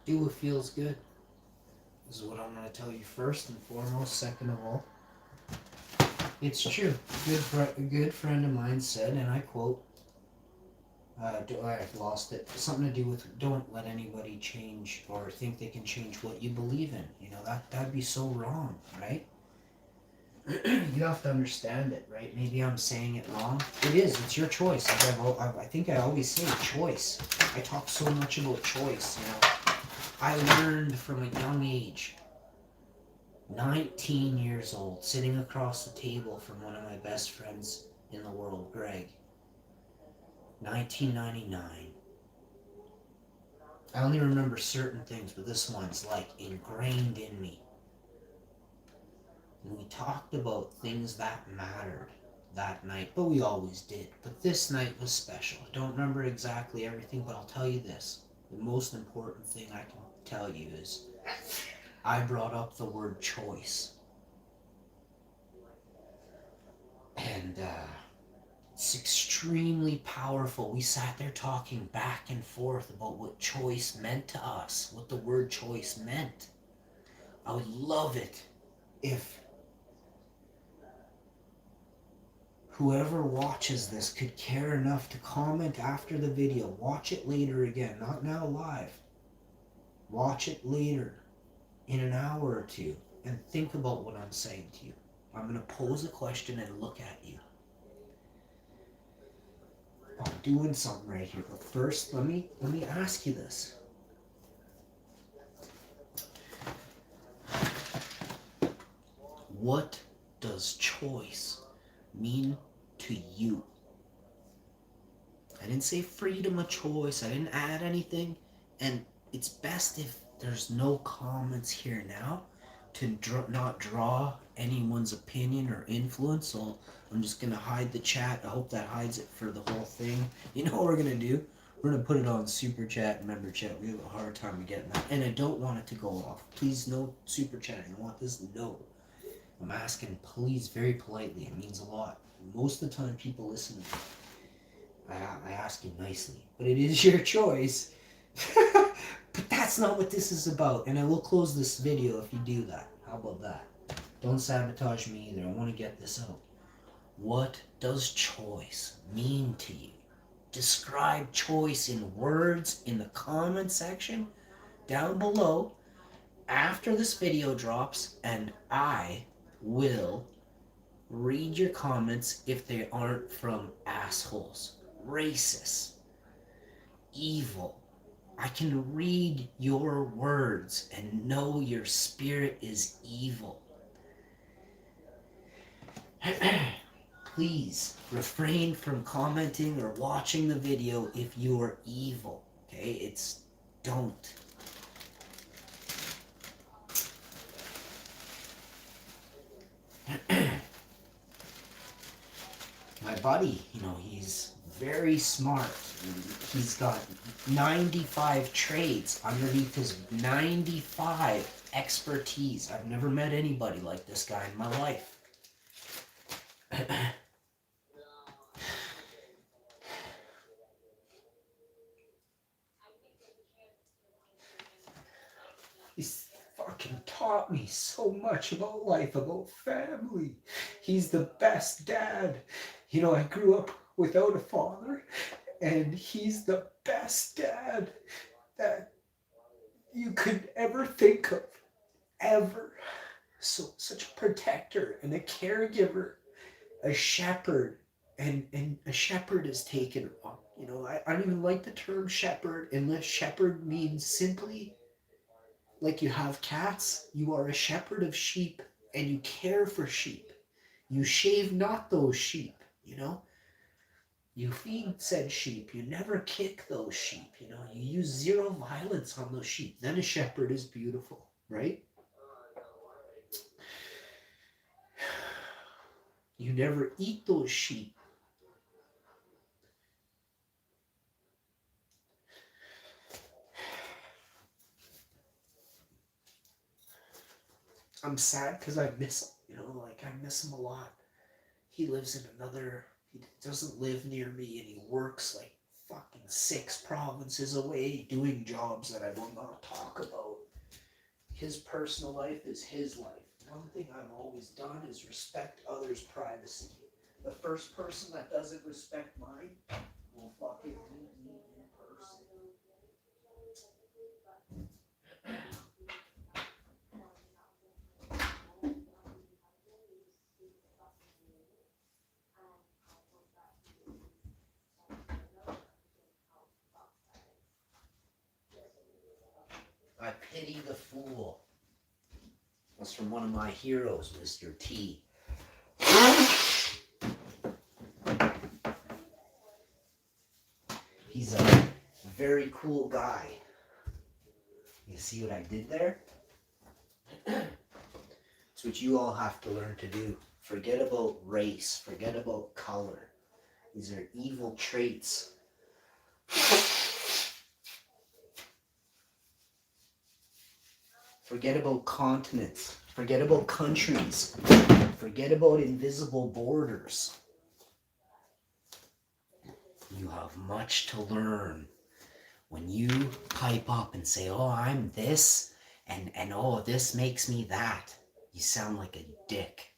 Do what feels good. This is what I'm going to tell you first and foremost. Second of all, it's true. A good friend of mine said, and I quote, I've lost it. Something to do with don't let anybody change or think they can change what you believe in. You know, that'd be so wrong, right? You have to understand it, right? Maybe I'm saying it wrong. It is. It's your choice. I think I always say choice. I talk so much about choice, you know. I learned from a young age, 19 years old, sitting across the table from one of my best friends in the world, Greg. 1999. I only remember certain things, but this one's like ingrained in me. And we talked about things that mattered that night, but we always did. But this night was special. I don't remember exactly everything, but I'll tell you this. The most important thing I can tell you is I brought up the word choice. And it's extremely powerful. We sat there talking back and forth about what choice meant to us, what the word choice meant. I would love it if whoever watches this could care enough to comment after the video. Watch it later again, not now live. Watch it later in an hour or two and think about what I'm saying to you. I'm going to pose a question and look at you. I'm doing something right here, but first let me ask you this. What does choice mean to you? I didn't say freedom of choice. I didn't add anything. And it's best if there's no comments here now to not draw anyone's opinion or influence. So I'm just going to hide the chat. I hope that hides it for the whole thing. You know what we're going to do? We're going to put it on super chat and member chat. We have a hard time getting that. And I don't want it to go off. Please, no super chatting. I want this no. I'm asking, please, very politely. It means a lot. Most of the time people listen to me. I ask you nicely, but it is your choice. But that's not what this is about, and I will close this video if you do that. How about that? Don't sabotage me either. I want to get this out. What does choice mean to you? Describe choice in words in the comment section down below after this video drops, and I will read your comments if they aren't from assholes, racist, evil. I can read your words and know your spirit is evil. Please refrain from commenting or watching the video if you are evil. Okay? Don't. My buddy, he's very smart. He's got 95 trades underneath his 95 expertise. I've never met anybody like this guy in my life. He's fucking taught me so much about life, about family. He's the best dad. I grew up without a father, and he's the best dad that you could ever think of, ever. So such a protector and a caregiver, a shepherd, and a shepherd is taken wrong. I don't even like the term shepherd unless shepherd means simply like you have cats. You are a shepherd of sheep and you care for sheep. You shave not those sheep, You feed said sheep. You never kick those sheep, You use zero violence on those sheep. Then a shepherd is beautiful, right? You never eat those sheep. I'm sad because I miss him, I miss him a lot. He lives in he doesn't live near me, and he works like fucking 6 provinces away doing jobs that I will not talk about. His personal life is his life. One thing I've always done is respect others' privacy. The first person that doesn't respect mine will fucking meet me in person. I pity the fool. That's from one of my heroes, Mr. T. He's a very cool guy. You see what I did there? It's what you all have to learn to do. Forget about race. Forget about color. These are evil traits. Forget about continents. Forget about countries. Forget about invisible borders. You have much to learn. When you pipe up and say, oh, I'm this, and oh, this makes me that, you sound like a dick.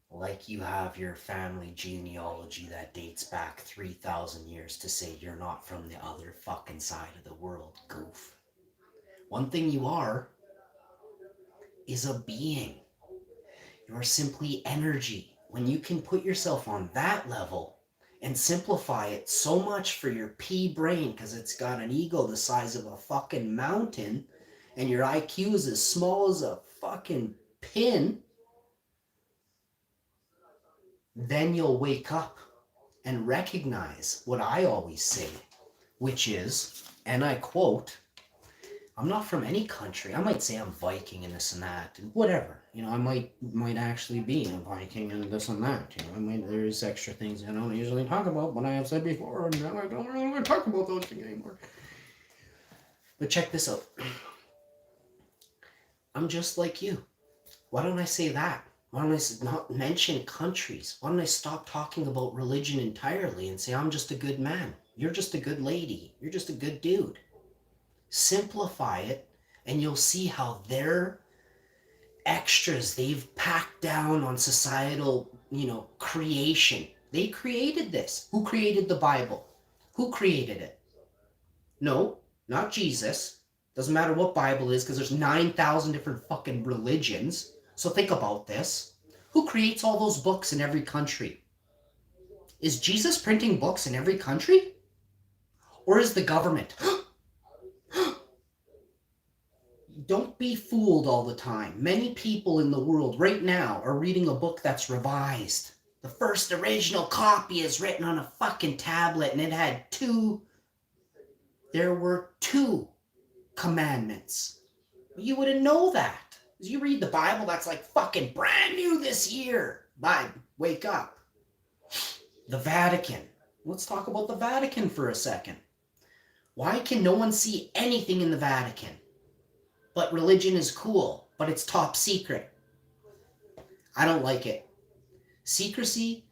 Like you have your family genealogy that dates back 3,000 years to say you're not from the other fucking side of the world, goof. One thing you are is a being. You're simply energy. When you can put yourself on that level and simplify it so much for your pea brain, because it's got an ego the size of a fucking mountain, and your IQ is as small as a fucking pin, then you'll wake up and recognize what I always say, which is, and I quote, I'm not from any country. I might say I'm Viking and this and that, and whatever. You know, I might actually be a Viking and this and that. You know, there's extra things I don't usually talk about, but I have said before, and now I don't really want to talk about those things anymore. But check this out. I'm just like you. Why don't I say that? Why don't I not mention countries? Why don't I stop talking about religion entirely and say I'm just a good man? You're just a good lady. You're just a good dude. Simplify it, and you'll see how their extras they've packed down on societal, creation. They created this. Who created the Bible? Who created it? No, not Jesus. Doesn't matter what Bible is, because there's 9,000 different fucking religions. So think about this. Who creates all those books in every country? Is Jesus printing books in every country? Or is the government? Don't be fooled all the time. Many people in the world right now are reading a book that's revised. The first original copy is written on a fucking tablet, and it had there were 2 commandments. You wouldn't know that. As you read the Bible, that's like fucking brand new this year. Bye, wake up. The Vatican. Let's talk about the Vatican for a second. Why can no one see anything in the Vatican? But religion is cool, but it's top secret. I don't like it. Secrecy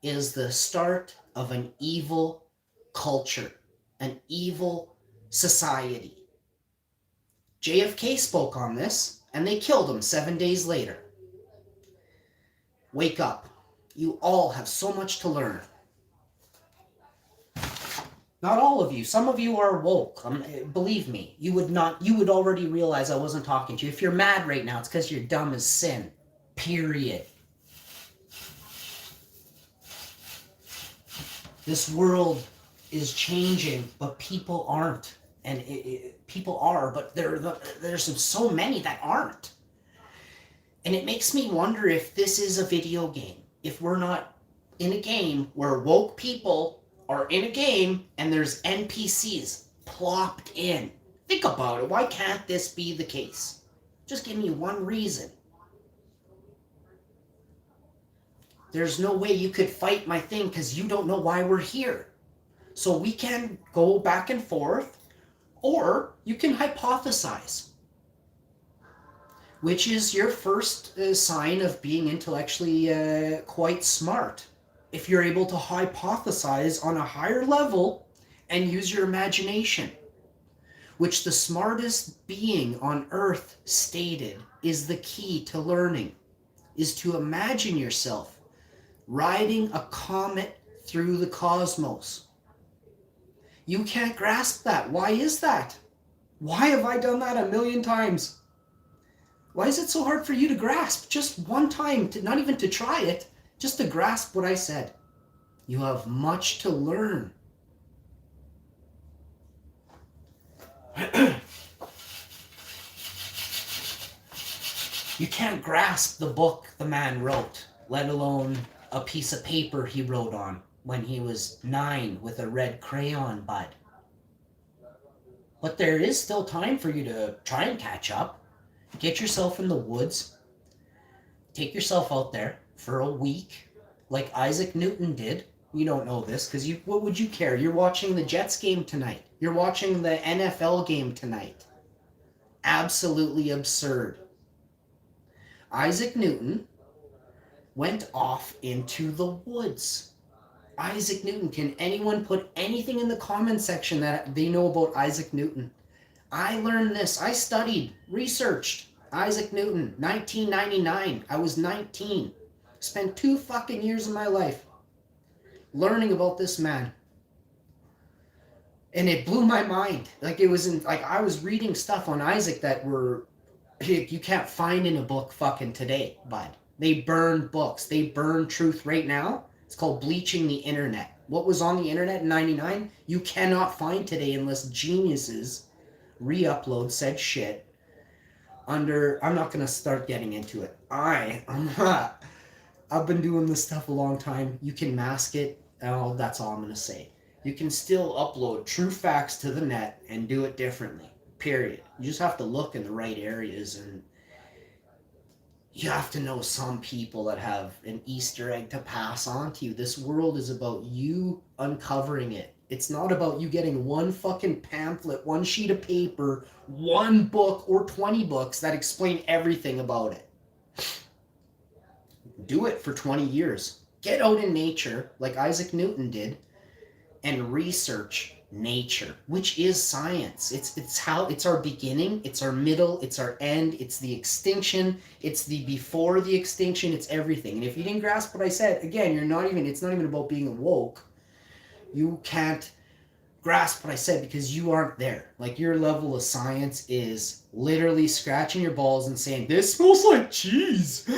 is the start of an evil culture, an evil society. JFK spoke on this, and they killed him 7 days later. Wake up. You all have so much to learn. Not all of you. Some of you are woke. Believe me, you would already realize I wasn't talking to you. If you're mad right now, it's because you're dumb as sin. Period. This world is changing, but people aren't. And people are, but there's so many that aren't. And it makes me wonder if this is a video game. If we're not in a game where woke people are in a game and there's NPCs plopped in. Think about it. Why can't this be the case? Just give me one reason. There's no way you could fight my thing because you don't know why we're here. So we can go back and forth, or you can hypothesize, which is your first sign of being intellectually quite smart. if you're able to hypothesize on a higher level and use your imagination, which the smartest being on earth stated is the key to learning, is to imagine yourself riding a comet through the cosmos. You can't grasp that. Why is that? Why have I done that a million times? Why is it so hard for you to grasp just one time, not even to try it, just to grasp what I said? You have much to learn. You can't grasp the book the man wrote, let alone a piece of paper he wrote on when he was 9 with a red crayon, bud. But there is still time for you to try and catch up. Get yourself in the woods. Take yourself out there for a week, like Isaac Newton did. You don't know this because what would you care? You're watching the Jets game tonight. You're watching the NFL game tonight. Absolutely absurd. Isaac Newton went off into the woods. Isaac Newton. Can anyone put anything in the comment section that they know about Isaac Newton? I learned this. I studied, researched Isaac Newton, 1999. I was 19. Spent 2 fucking years of my life learning about this man. And it blew my mind. Like it was like I was reading stuff on Isaac that you can't find in a book fucking today, bud. They burn books. They burn truth right now. It's called bleaching the internet. What was on the internet in 99, you cannot find today unless geniuses re-upload said shit under, I'm not going to start getting into it. I've been doing this stuff a long time. You can mask it. Oh, that's all I'm going to say. You can still upload true facts to the net and do it differently. Period. You just have to look in the right areas, and you have to know some people that have an Easter egg to pass on to you. This world is about you uncovering it. It's not about you getting one fucking pamphlet, one sheet of paper, one book, or 20 books that explain everything about it. Do it for 20 years. Get out in nature, like Isaac Newton did, and research nature, which is science. It's our beginning, it's our middle, it's our end, it's the extinction, it's the before the extinction, it's everything. And if you didn't grasp what I said, again, it's not even about being awoke. You can't grasp what I said because you aren't there. Like, your level of science is literally scratching your balls and saying, this smells like cheese.